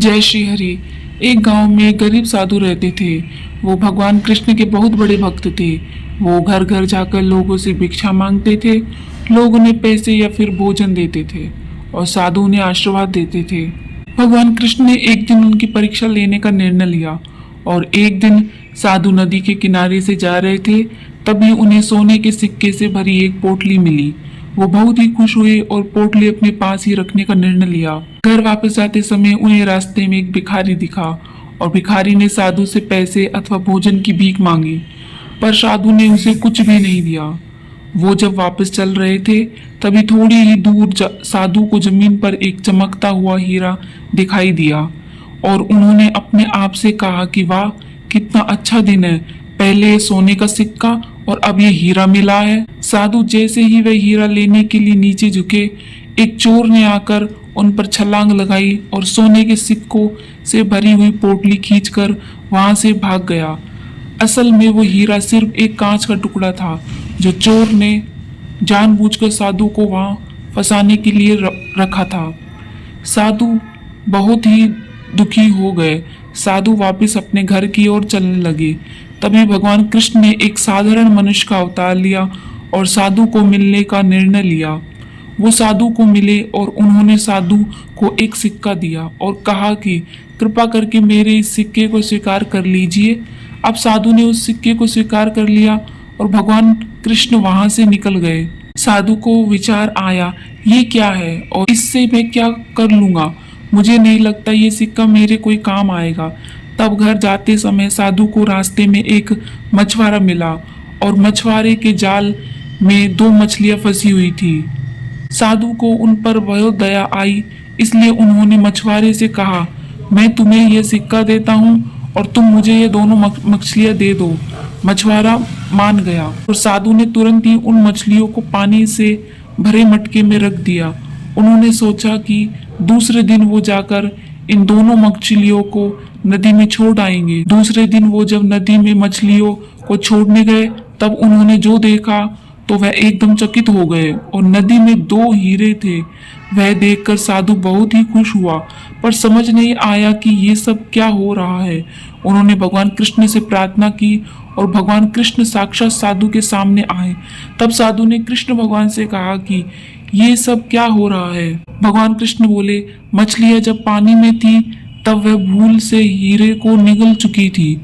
जय श्री हरि। एक गांव में एक गरीब साधु रहते थे। वो भगवान कृष्ण के बहुत बड़े भक्त थे। वो घर घर जाकर लोगों से भिक्षा मांगते थे। लोग उन्हें पैसे या फिर भोजन देते थे और साधु उन्हें आशीर्वाद देते थे। भगवान कृष्ण ने एक दिन उनकी परीक्षा लेने का निर्णय लिया और एक दिन साधु नदी के किनारे से जा रहे थे, तभी उन्हें सोने के सिक्के से भरी एक पोटली मिली। वो बहुत ही खुश हुए और पोटली अपने पास ही रखने का निर्णय लिया। घर वापस जाते समय उन्हें रास्ते में एक भिखारी दिखा और भिखारी ने साधु से पैसे अथवा भोजन की भीख मांगी, पर साधु ने उसे कुछ भी नहीं दिया। वो जब वापस चल रहे थे, तभी थोड़ी ही दूर साधु को जमीन पर एक चमकता हुआ हीरा दिखाई दिया और उन्होंने अपने आप से कहा कि वाह, कितना अच्छा दिन है। पहले सोने का सिक्का और अब ये हीरा मिला है। साधु जैसे ही वह हीरा लेने के लिए नीचे झुके, एक चोर ने आकर उन पर छलांग लगाई और सोने के सिक्कों से भरी हुई पोटली खींचकर वहां से भाग गया। असल में वो हीरा सिर्फ एक कांच का टुकड़ा था जो चोर ने जानबूझकर साधु को वहां फंसाने के लिए रखा था। साधु बहुत ही दुखी हो गए। साधु वापस अपने घर की ओर चलने लगे। तभी भगवान कृष्ण ने एक साधारण मनुष्य का अवतार लिया और साधु को मिलने का निर्णय लिया। वो साधु को मिले और उन्होंने साधु को एक सिक्का दिया और कहा कि कृपा करके मेरे इस सिक्के को स्वीकार कर लीजिए। अब साधु ने उस सिक्के को स्वीकार कर लिया और भगवान कृष्ण वहां से निकल गए। साधु को विचार आया, ये क्या है और इससे मैं क्या कर लूंगा। मुझे नहीं लगता ये सिक्का मेरे कोई काम आएगा। तब घर जाते समय साधु को रास्ते में एक मछुआरा मिला और मछुआरे के जाल में दो मछलियां फंसी हुई थी। साधु को उन पर बहुत दया आई, इसलिए उन्होंने मछुआरे से कहा, मैं तुम्हें यह सिक्का देता हूँ और तुम मुझे ये दोनों मछलियां दे दो। मछुआरा मान गया और साधु ने तुरंत ही उन मछलियों को पानी से भरे मटके में रख दिया। उन्होंने सोचा कि दूसरे दिन वो जाकर इन दोनों मछलियों को नदी में छोड़ आएंगे। दूसरे दिन वो जब नदी में मछलियों को छोड़ने गए, तब उन्होंने जो देखा तो वह एकदम चकित हो गए और नदी में दो हीरे थे। वह देखकर साधु बहुत ही खुश हुआ, पर समझ नहीं आया कि ये सब क्या हो रहा है। उन्होंने भगवान कृष्ण से प्रार्थना की और भगवान कृष्ण साक्षात साधु के सामने आए। तब साधु ने कृष्ण भगवान से कहा कि ये सब क्या हो रहा है। भगवान कृष्ण बोले, मछलियां जब पानी में थी तब वह भूल से हीरे को निगल चुकी थी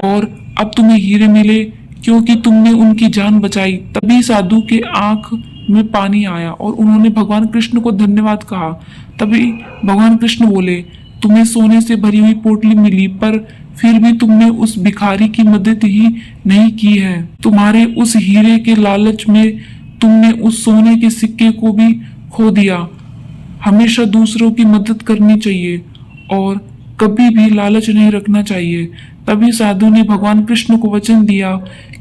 और अब तुम्हें हीरे मिले क्योंकि तुमने उनकी जान बचाई। तभी साधु के आंख में पानी आया और उन्होंने भगवान कृष्ण को धन्यवाद कहा। तभी भगवान कृष्ण बोले, तुम्हें सोने से भरी हुई पोटली मिली, पर फिर भी तुमने उस भिखारी की मदद ही नहीं की है। तुम्हारे उस हीरे के लालच में तुमने उस सोने के सिक्के को भी खो दिया। हमेशा दूसरों की मदद करनी चाहिए और कभी भी लालच नहीं रखना चाहिए। तभी साधु ने भगवान कृष्ण को वचन दिया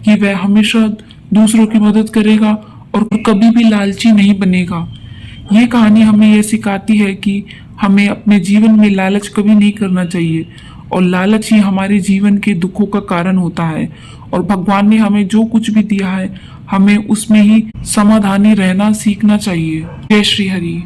कि वह हमेशा दूसरों की मदद करेगा और कभी भी लालची नहीं बनेगा। ये कहानी हमें यह सिखाती है कि हमें अपने जीवन में लालच कभी नहीं करना चाहिए और लालच ही हमारे जीवन के दुखों का कारण होता है। और भगवान ने हमें जो कुछ भी दिया है, हमें उसमें ही समाधानी रहना सीखना चाहिए। जय श्री हरि।